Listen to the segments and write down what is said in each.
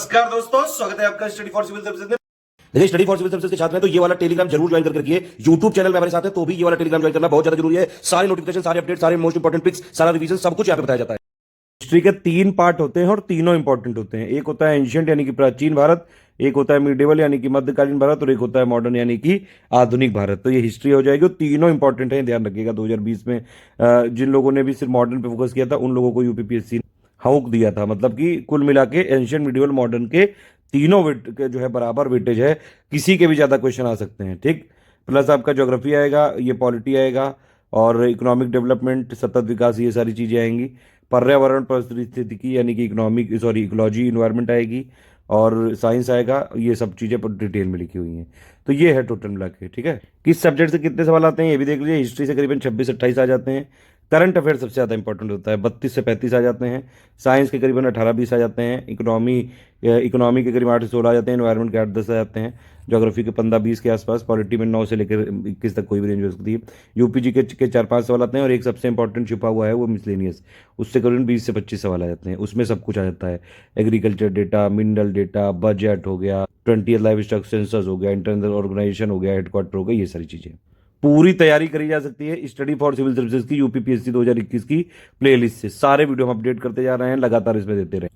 नमस्कार दोस्तों, स्वागत है आपका स्टडी फॉर सिविल सर्विसेज में। देखिए, स्टडी फॉर सिविल सर्विसेज के छात्र हैं तो ये वाला टेलीग्राम जरूर ज्वाइन करके रखिए। यूट्यूब चैनल में हमारे साथ है तो भी ये वाला टेलीग्राम ज्वाइन करना बहुत ज्यादा जरूरी है। सारे नोटिफिकेशन, सारे अपडेट, सारे मोस्ट इंपॉर्टेंट पिक्स, सारा रिवीजन सब कुछ यहाँ पे बताया जाता है। हिस्ट्री के 3 पार्ट होते हैं और तीनों इंपॉर्टेंट होते हैं। एक होता है एंशियंट यानी कि प्राचीन भारत, एक होता है मिडिवल यानी कि मध्यकालीन भारत, और एक होता है मॉडर्न यानी कि आधुनिक भारत। तो ये हिस्ट्री हो जाएगी और तीनों इंपॉर्टेंट है, ध्यान रखिएगा। 2020 में जिन लोगों ने भी सिर्फ मॉडर्न पे फोकस किया था उन लोगों को यूपीपीएससी हॉक दिया था। मतलब कि कुल मिला के एंशियंट, मिडिवल, मॉडर्न के तीनों वेट के जो है बराबर वेटेज है, किसी के भी ज़्यादा क्वेश्चन आ सकते हैं। ठीक, प्लस आपका ज्योग्राफी आएगा, ये पॉलिटी आएगा, और इकोनॉमिक डेवलपमेंट, सतत विकास, ये सारी चीज़ें आएंगी। पर्यावरण पारिस्थितिकी यानी कि इकोलॉजी, इन्वायरमेंट आएगी, और साइंस आएगा। ये सब चीज़ें पर डिटेल में लिखी हुई हैं। तो ये है टोटल मिला के। ठीक है, किस सब्जेक्ट से कितने सवाल आते हैं ये भी देख लीजिए। हिस्ट्री से करीबन 26-28 आ जाते हैं। करंट अफेयर सबसे ज़्यादा इंपॉर्टेंट होता है, 32 से 35 आ जाते हैं। साइंस के करीबन 18-20 आ जाते हैं। इकोनॉमी के करीब 8 से 16 आ जाते हैं। एनवायरनमेंट के 8-10 आ जाते हैं। ज्योग्राफी के 15-20 के आसपास। पॉलिटी में 9 से लेकर 21 तक कोई भी रेंज हो सकती है। यूपीजी के 4-5 सवाल आते हैं, और एक सबसे इंपॉर्टेंट छुपा हुआ है वो मिसलेनियस, उससे करीबन 20 से 25 सवाल आ जाते हैं। उसमें सब कुछ आ जाता है, agriculture data, mineral data, budget हो गया, 20th लाइफ स्टॉक सेंसस हो गया, इंटरनेशनल ऑर्गेनाइजेशन हो गया, हेडक्वार्टर हो गया, ये सारी चीज़ें। पूरी तैयारी करी जा सकती है स्टडी फॉर सिविल सर्विसेज की यूपीपीएससी 2021 की प्लेलिस्ट से। सारे वीडियो हम अपडेट करते जा रहे हैं, लगातार इसमें देते रहे।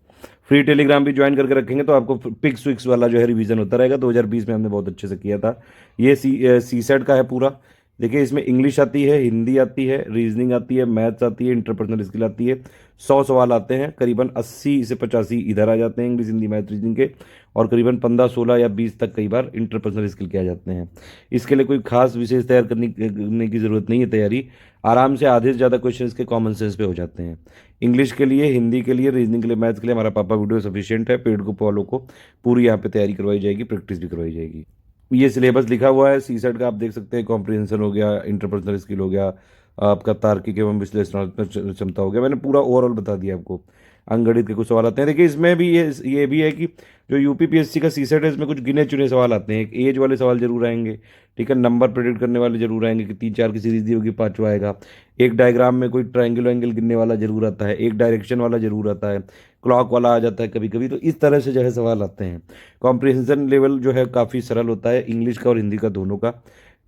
फ्री टेलीग्राम भी ज्वाइन करके रखेंगे तो आपको पिक्स विक्स वाला जो है रिवीजन होता रहेगा। 2020 में हमने बहुत अच्छे से किया था। ये सी सेट का है पूरा। देखिए, इसमें इंग्लिश आती है, हिंदी आती है, रीजनिंग आती है, मैथ्स आती है, इंटरपर्सनल स्किल आती है। 100 सवाल आते हैं, करीबन 80 से 85 इधर आ जाते हैं इंग्लिश, हिंदी, मैथ, रीजनिंग के, और करीबन 15, 16 या 20 तक कई बार इंटरपर्सनल स्किल के आ जाते हैं। इसके लिए कोई खास विशेष तैयार करने की ज़रूरत नहीं है। तैयारी आराम से, आधे से ज़्यादा क्वेश्चन इसके कॉमन सेंस पे हो जाते हैं। इंग्लिश के लिए, हिंदी के लिए, रीजनिंग के लिए, मैथ्स के लिए हमारा पापा वीडियो सफिशियंट है। पेड को फॉलो को पूरी यहाँ पे तैयारी करवाई जाएगी, प्रैक्टिस भी करवाई जाएगी। ये सिलेबस लिखा हुआ है सी सेट का, आप देख सकते हैं। कॉम्प्रिहेंशन हो गया, इंटरपर्सनल स्किल हो गया, आपका तार्किक एवं विश्लेषणात्मक क्षमता हो गया। मैंने पूरा ओवरऑल बता दिया आपको। अंकगणित के कुछ सवाल आते हैं। देखिए, इसमें भी ये भी है कि जो यूपीपीएससी का सी सेट है, इसमें कुछ गिने चुने सवाल आते हैं। एक एज वाले सवाल जरूर आएंगे, ठीक है। नंबर प्रेडिक्ट करने वाले जरूर आएंगे कि 3-4 की सीरीज दी होगी, 5वां आएगा। एक डायग्राम में कोई ट्रायंगल वायंगल गिनने वाला जरूर आता है। एक डायरेक्शन वाला जरूर आता है। क्लॉक वाला आ जाता है कभी कभी। तो इस तरह से जो है सवाल आते हैं। कॉम्प्रिहेंशन लेवल जो है काफ़ी सरल होता है, इंग्लिश का और हिंदी का, दोनों का।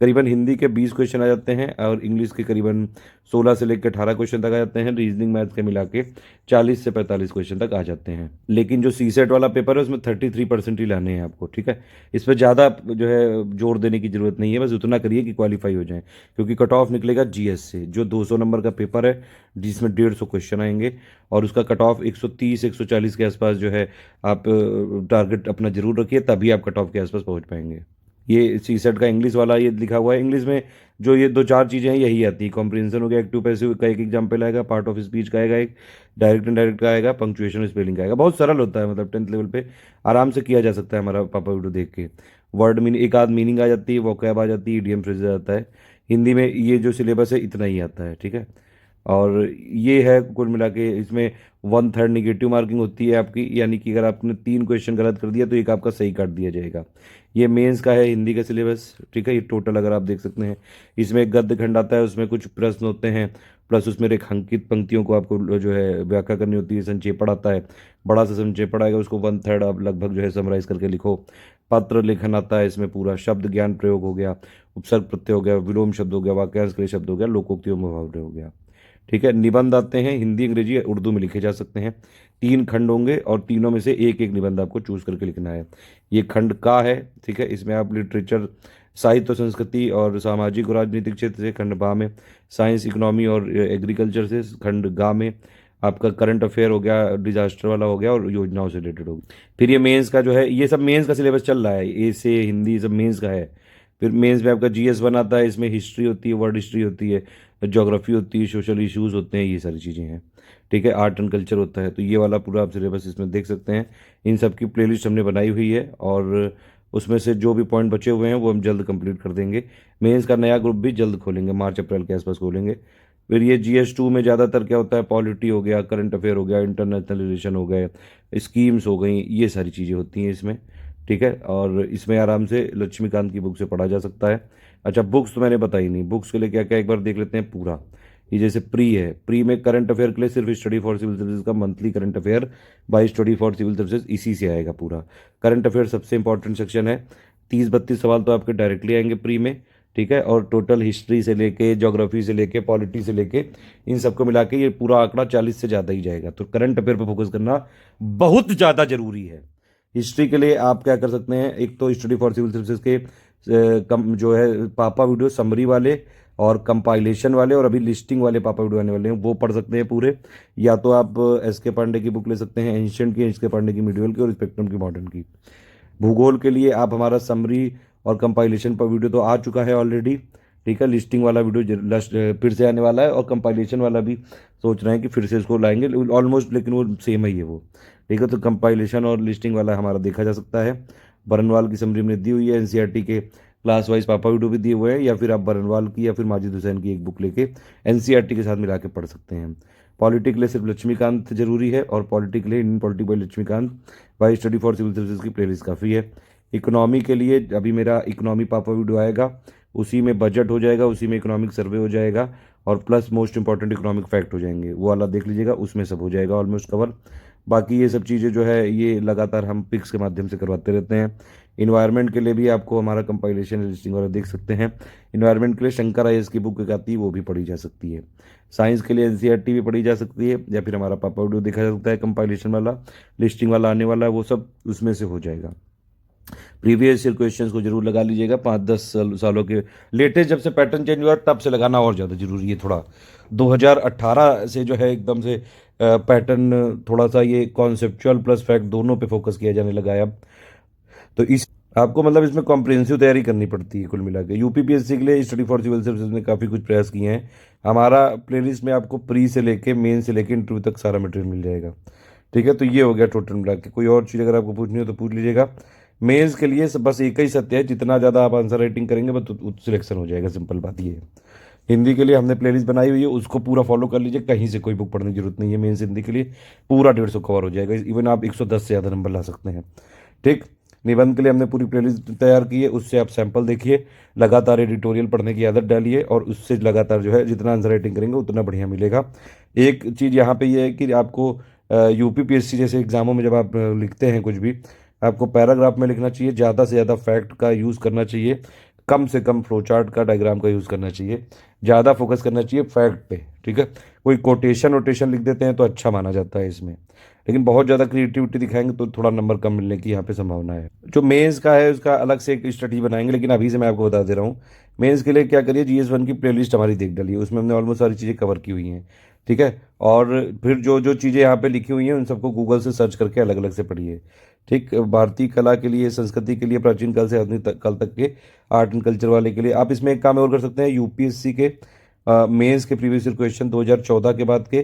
करीबन हिंदी के 20 क्वेश्चन आ जाते हैं, और इंग्लिश के करीबन 16 से लेकर 18 क्वेश्चन तक आ जाते हैं। रीजनिंग, मैथ के मिला के 40 से 45 क्वेश्चन तक आ जाते हैं। लेकिन जो सी सेट वाला पेपर है उसमें 33% ही लाने हैं आपको, ठीक है। इस पर ज़्यादा जो है जोर देने की जरूरत नहीं है, बस उतना करिए कि क्वालिफाई हो जाए। क्योंकि कट ऑफ निकलेगा जीएस से, जो 200 नंबर का पेपर है, जिसमें 150 क्वेश्चन आएंगे, और उसका कट ऑफ 130-140 के आसपास जो है। आप टारगेट अपना जरूर रखिए, तभी आप कट ऑफ के आसपास पहुंच पाएंगे। ये सी सेट का इंग्लिश वाला ये लिखा हुआ है। इंग्लिश में जो ये 2-4 चीज़ें हैं यही आती है। कॉम्प्रिहेंशन हो गया, एक्टिव पैसिव का एक एग्जाम्पल आएगा, पार्ट ऑफ स्पीच का आएगा एक, डायरेक्ट इनडायरेक्ट का आएगा, पंक्चुएशन स्पेलिंग का आएगा। बहुत सरल होता है, मतलब 10th लेवल पे आराम से किया जा सकता है हमारा पापा वीडियो देख के। वर्ड मीनिंग, एक आध मीनिंग आ जाती है, वोकैब आ जाती है, इडियम फ्रेज आ जाता है। हिंदी में ये जो सिलेबस है इतना ही आता है, ठीक है। और ये है कुल मिला के। इसमें 1/3 निगेटिव मार्किंग होती है आपकी, यानी कि अगर आपने 3 क्वेश्चन गलत कर दिया तो एक आपका सही काट दिया जाएगा। ये मेंस का है हिंदी का सिलेबस, ठीक है। ये टोटल अगर आप देख सकते हैं, इसमें एक गद्य खंड आता है, उसमें कुछ प्रश्न होते हैं, प्लस उसमें रेखांकित पंक्तियों को आपको जो है व्याख्या करनी होती है। संक्षेपण आता है, बड़ा सा संक्षेपण आएगा, उसको 1/3 आप लगभग जो है समराइज करके लिखो। पत्र लेखन आता है, इसमें पूरा शब्द ज्ञान प्रयोग हो गया, उपसर्ग प्रत्यय हो गया, विलोम शब्द हो गया, वाक्यांश के लिए शब्द हो गया, लोकोक्तियों में मुहावरे हो गया, ठीक है। निबंध आते हैं, हिंदी, अंग्रेजी, उर्दू में लिखे जा सकते हैं। 3 खंड होंगे, और तीनों में से एक एक निबंध आपको चूज करके लिखना है। ये खंड का है, ठीक है। इसमें आप लिटरेचर, साहित्य, संस्कृति और सामाजिक और राजनीतिक क्षेत्र से। खंड बा में साइंस, इकोनॉमी और एग्रीकल्चर से। खंड गा में आपका करंट अफेयर हो गया, डिजास्टर वाला हो गया, और योजनाओं से रिलेटेड हो गया। फिर ये मेंस का जो है, ये सब मेंस का सिलेबस चल रहा है, ए से हिंदी सब मेंस का है। फिर मेंस में आपका जीएस बनाता है, इसमें हिस्ट्री होती है, वर्ल्ड हिस्ट्री होती है, ज्योग्राफी होती है, सोशल इश्यूज होते हैं, ये सारी चीज़ें हैं, ठीक है। आर्ट एंड कल्चर होता है। तो ये वाला पूरा आप सिलेबस इसमें देख सकते हैं। इन सब की प्लेलिस्ट हमने बनाई हुई है, और उसमें से जो भी पॉइंट बचे हुए हैं वो हम जल्द कंप्लीट कर देंगे। मेंस का नया ग्रुप भी जल्द खोलेंगे, मार्च अप्रैल के आसपास खोलेंगे। फिर ये GS2 में ज़्यादातर क्या होता है, पॉलिटी हो गया, करंट अफेयर हो गया, इंटरनेशनल रिलेशन हो गए, स्कीम्स हो गई, ये सारी चीज़ें होती हैं इसमें, ठीक है। और इसमें आराम से लक्ष्मीकांत की बुक से पढ़ा जा सकता है। अच्छा, बुक्स तो मैंने बताई नहीं, बुक्स के लिए क्या क्या एक बार देख लेते हैं पूरा। ये जैसे प्री है, प्री में करंट अफेयर के लिए सिर्फ स्टडी फॉर सिविल सर्विसेज का monthly current affair by study for civil services इसी से आएगा पूरा। करंट अफेयर सबसे इंपॉर्टेंट सेक्शन है। 30-32 सवाल तो आपके डायरेक्टली आएंगे प्री में, ठीक है। और टोटल हिस्ट्री से लेके, ज्योग्राफी से लेके, पॉलिटी से लेके, इन सबको मिला के ये पूरा आंकड़ा 40 से ज़्यादा ही जाएगा। तो करंट अफेयर पर फोकस करना बहुत ज़्यादा जरूरी है। हिस्ट्री के लिए आप क्या कर सकते हैं, एक तो स्टडी फॉर सिविल सर्विसेज के कम जो है पापा वीडियो समरी वाले और कंपाइलेशन वाले और अभी लिस्टिंग वाले पापा वीडियो आने वाले हैं, वो पढ़ सकते हैं पूरे। या तो आप एस के पांडे की बुक ले सकते हैं, एंशियंट की, एस के पांडे की मिडिवल की और स्पेक्ट्रम की मॉडर्न की। भूगोल के लिए आप हमारा समरी और कंपाइलेशन पर वीडियो तो आ चुका है ऑलरेडी, ठीक है। लिस्टिंग वाला वीडियो फिर से आने वाला है और कंपाइलेशन वाला भी सोच रहे हैं कि फिर से इसको लाएंगे ऑलमोस्ट, लेकिन वो सेम ही है वो, ठीक है। तो कंपाइलेशन और लिस्टिंग वाला हमारा देखा जा सकता है। बरनवाल की समरी हमने दी हुई है, एनसीईआरटी के क्लास वाइज पापा वीडियो भी दिए हुए हैं, या फिर आप बरनवाल की या फिर माजिद हुसैन की एक बुक लेके एनसीईआरटी के साथ मिला के पढ़ सकते हैं। पॉलिटी के लिए सिर्फ लक्ष्मीकांत जरूरी है, और पॉलिटी के लिए Indian polity by Laxmikanth by study for civil services की प्लेलिस्ट काफ़ी है। इकोनॉमी के लिए अभी मेरा इकोनॉमी पापा वीडियो आएगा, उसी में बजट हो जाएगा, उसी में इकोनॉमिक सर्वे हो जाएगा और plus most important economic fact हो जाएंगे, वो वाला देख लीजिएगा, उसमें सब हो जाएगा ऑलमोस्ट कवर। बाकी ये सब चीज़ें जो है ये लगातार हम पिक्स के माध्यम से करवाते रहते हैं। इन्वायरमेंट के लिए भी आपको हमारा कंपाइलेशन लिस्टिंग वाला देख सकते हैं। इन्वायरमेंट के लिए शंकर आईएएस की बुक एक आती है, वो भी पढ़ी जा सकती है। साइंस के लिए एनसीईआरटी भी पढ़ी जा सकती है, या फिर हमारा पापा वीडियो देखा जा सकता है कंपाइलेशन वाला, लिस्टिंग वाला आने वाला है, वो सब उसमें से हो जाएगा। प्रीवियस ईयर क्वेश्चंस को जरूर लगा लीजिएगा, 5-10 सालों के लेटेस्ट जब से पैटर्न चेंज हुआ तब से लगाना और ज़्यादा जरूरी है थोड़ा। 2018 से जो है एकदम से पैटर्न थोड़ा सा ये कॉन्सेप्चुअल प्लस फैक्ट दोनों पे फोकस किया जाने लगा है अब। तो इस आपको मतलब इसमें कॉम्प्रिहेंसिव तैयारी करनी पड़ती है कुल मिला के। यूपीपीएससी के लिए स्टडी फॉर सिविल सर्विसेज ने काफ़ी कुछ प्रयास किए हैं। हमारा प्लेलिस्ट में आपको प्री से लेके मेन से लेके इंटरव्यू तक सारा मटेरियल मिल जाएगा, ठीक है। तो ये हो गया टोटल मिला के। कोई और चीज़ अगर आपको पूछनी हो तो पूछ लीजिएगा। मेंस के लिए बस एक ही सत्य है, जितना ज़्यादा आप आंसर राइटिंग करेंगे बस सिलेक्शन हो जाएगा, सिंपल बात ये है। हिंदी के लिए हमने प्लेलिस्ट बनाई हुई है, उसको पूरा फॉलो कर लीजिए, कहीं से कोई बुक पढ़ने की जरूरत नहीं है। मेंस हिंदी के लिए पूरा 150 कवर हो जाएगा, इवन आप 110 से ज़्यादा नंबर ला सकते हैं, ठीक। निबंध के लिए हमने पूरी प्लेलिस्ट तैयार की है, उससे आप सैंपल देखिए, लगातार एडिटोरियल पढ़ने की आदत डालिए और उससे लगातार जो है जितना आंसर राइटिंग करेंगे उतना बढ़िया मिलेगा। एक चीज़ यहाँ पे ये है कि आपको यूपीपीएससी जैसे एग्जामों में जब आप लिखते हैं कुछ भी, आपको पैराग्राफ में लिखना चाहिए, ज़्यादा से ज़्यादा फैक्ट का यूज़ करना चाहिए, कम से कम फ्लो चार्ट का, डायग्राम का यूज़ करना चाहिए, ज़्यादा फोकस करना चाहिए फैक्ट पे, ठीक है। कोई कोटेशन वोटेशन लिख देते हैं तो अच्छा माना जाता है इसमें, लेकिन बहुत ज़्यादा क्रिएटिविटी दिखाएंगे तो थोड़ा नंबर कम मिलने की यहाँ पे संभावना है। जो मेंस का है उसका अलग से एक स्टडी बनाएंगे, लेकिन अभी से मैं आपको बता दे रहा हूँ। मेंस के लिए क्या करिए, GS1 की प्लेलिस्ट हमारी देख डालिए, उसमें हमने ऑलमोस्ट सारी चीज़ें कवर की हुई हैं, ठीक है। और फिर जो जो चीज़ें यहाँ पे लिखी हुई हैं उन सबको गूगल से सर्च करके अलग अलग से पढ़िए, ठीक। भारतीय कला के लिए, संस्कृति के लिए, प्राचीन काल से आधुनिक काल तक के आर्ट एंड कल्चर वाले के लिए आप इसमें एक काम और कर सकते हैं। यूपीएससी के मेंस के प्रीवियस ईयर क्वेश्चन 2014 के बाद के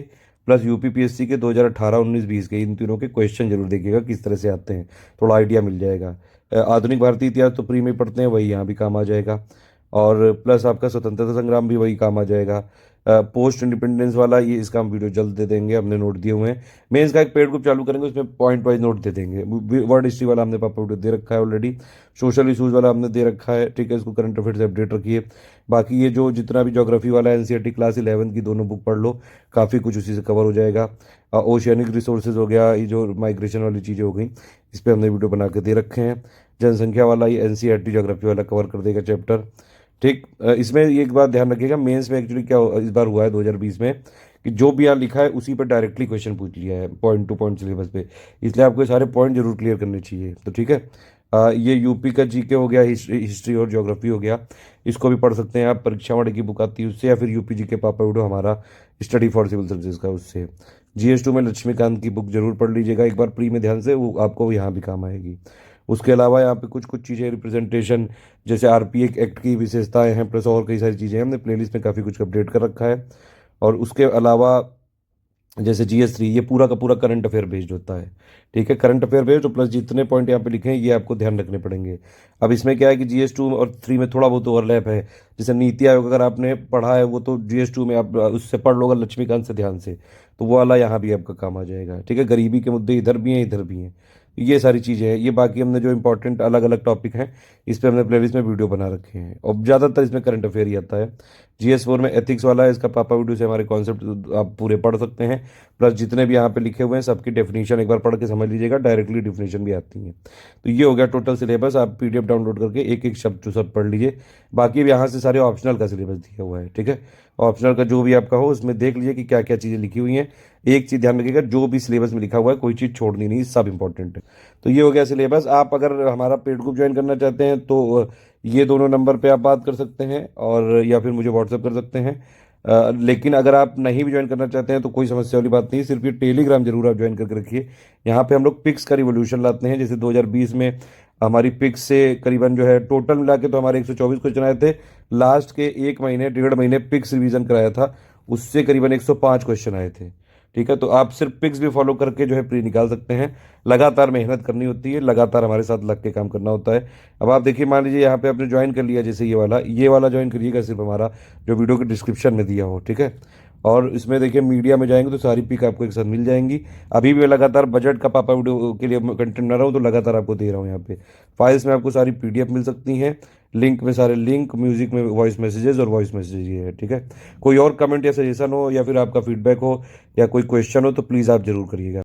प्लस यूपीपीएससी के 2018, 19, 20 के, इन तीनों के क्वेश्चन जरूर देखिएगा किस तरह से आते हैं, थोड़ा आइडिया मिल जाएगा। आधुनिक भारतीय इतिहास तो प्री में पढ़ते हैं, वही यहाँ भी काम आ जाएगा। और प्लस आपका स्वतंत्रता संग्राम भी वही काम आ जाएगा। पोस्ट इंडिपेंडेंस वाला ये इसका हम वीडियो जल्द दे देंगे, हमने नोट दिए हुए हैं। मेंस का एक पेड ग्रुप चालू करेंगे, उसमें पॉइंट वाइज नोट दे देंगे। वर्ड हिस्ट्री वाला हमने पापा वीडियो दे रखा है ऑलरेडी, सोशल इशूज़ वाला हमने दे रखा है, ठीक है। इसको करंट अफेयर से अपडेट रखिए। बाकी ये जो जितना भी ज्योग्राफी वाला है, एनसीईआरटी क्लास 11 की दोनों बुक पढ़ लो, काफ़ी कुछ उसी से कवर हो जाएगा। ओशियनिक रिसोर्सेज हो गया, ये जो माइग्रेशन वाली चीज़ें हो गई, इस पर हमने वीडियो बना के दे रखे हैं। जनसंख्या वाला ये एनसीईआरटी ज्योग्राफी वाला कवर कर देगा चैप्टर, ठीक। इसमें एक बात ध्यान रखिएगा, मेंस में एक्चुअली क्या इस बार हुआ है 2020 में कि जो भी यहाँ लिखा है उसी पर डायरेक्टली क्वेश्चन पूछ लिया है पॉइंट टू पॉइंट सिलेबस पे, इसलिए आपको ये सारे पॉइंट जरूर क्लियर करने चाहिए, तो ठीक है। ये यूपी का जीके हो गया, हिस्ट्री और ज्योग्राफी हो गया, इसको भी पढ़ सकते हैं आप। परीक्षा वाले की बुक आती है उससे, या फिर यूपी जीके पापा वीडियो हमारा स्टडी फॉर सिविल सर्विसेज का, उससे। GS2 में लक्ष्मीकांत की बुक जरूर पढ़ लीजिएगा एक बार प्री में ध्यान से, वो आपको यहाँ भी काम आएगी। उसके अलावा यहाँ पे कुछ कुछ चीज़ें रिप्रेजेंटेशन, जैसे RPA एक्ट की विशेषताएं हैं, प्लस और कई सारी चीज़ें हैं, हमने प्लेलिस्ट में काफ़ी कुछ अपडेट कर रखा है। और उसके अलावा जैसे GS3 ये पूरा का पूरा करंट अफेयर बेस्ड होता है, ठीक है। करंट अफेयर बेस्ड, प्लस जितने पॉइंट यहाँ पे लिखे हैं ये आपको ध्यान रखने पड़ेंगे। अब इसमें क्या है कि GS2 और 3 में थोड़ा बहुत ओवरलैप है। जैसे नीति आयोग अगर आपने पढ़ा है वो तो GS2 में आप उससे पढ़ लोगे लक्ष्मीकांत से ध्यान से, तो वो वाला यहाँ भी आपका काम आ जाएगा, ठीक है। गरीबी के मुद्दे इधर भी हैं इधर भी हैं, ये सारी चीज़ें हैं। ये बाकी हमने जो इंपॉर्टेंट अलग अलग टॉपिक हैं इस पे हमने प्लेलिस्ट में वीडियो बना रखे हैं, और ज़्यादातर इसमें करंट अफेयर ही आता है। GS4 में एथिक्स वाला है, इसका पापा वीडियो से हमारे कॉन्सेप्ट आप पूरे पढ़ सकते हैं, प्लस जितने भी यहाँ पे लिखे हुए हैं सबकी डेफिनेशन एक बार पढ़ के समझ लीजिएगा, डायरेक्टली डेफिनेशन भी आती है। तो ये हो गया टोटल सिलेबस। आप PDF डाउनलोड करके एक एक शब्द टू शब्द पढ़ लीजिए। बाकी अब यहाँ से सारे ऑप्शनल का सिलेबस दिया हुआ है, ठीक है। ऑप्शनल का जो भी आपका हो उसमें देख लीजिए कि क्या क्या चीज़ें लिखी हुई हैं। एक चीज़ ध्यान रखिएगा, जो भी सिलेबस में लिखा हुआ है कोई चीज़ छोड़नी नहीं, सब इंपॉर्टेंट है। तो ये हो गया सिलेबस। आप अगर हमारा पेड ग्रुप ज्वाइन करना चाहते हैं तो ये दोनों नंबर पे आप बात कर सकते हैं, और या फिर मुझे व्हाट्सअप कर सकते हैं। लेकिन अगर आप नहीं भी ज्वाइन करना चाहते हैं तो कोई समस्या वाली बात नहीं, सिर्फ ये टेलीग्राम जरूर आप ज्वाइन करके रखिए। यहाँ पे हम लोग पिक्स का रिवोल्यूशन लाते हैं। जैसे 2020 में हमारी पिक्स से करीबन जो है टोटल मिला के तो हमारे 124 क्वेश्चन आए थे। लास्ट के 1 महीने 1.5 महीने पिक्स रिवीजन कराया था, उससे करीबन 105 क्वेश्चन आए थे, ठीक है। तो आप सिर्फ पिक्स भी फॉलो करके जो है प्री निकाल सकते हैं। लगातार मेहनत करनी होती है, लगातार हमारे साथ लग के काम करना होता है। अब आप देखिए, मान लीजिए यहाँ पे आपने ज्वाइन कर लिया, जैसे ये वाला ज्वाइन करिएगा सिर्फ हमारा जो वीडियो के डिस्क्रिप्शन में दिया हो, ठीक है। और इसमें देखिए मीडिया में जाएंगे तो सारी पिक आपको एक साथ मिल जाएंगी। अभी भी मैं लगातार बजट का पापा वीडियो के लिए कंटेंट बना रहा हूँ, तो लगातार आपको दे रहा हूँ। यहाँ पे फाइल्स में आपको सारी PDF मिल सकती हैं, लिंक में सारे लिंक, म्यूजिक में वॉइस मैसेजेस और वॉइस मैसेजेस ये है, ठीक है। कोई और कमेंट या सजेशन हो या फिर आपका फीडबैक हो या कोई क्वेश्चन हो तो प्लीज़ आप जरूर करिएगा।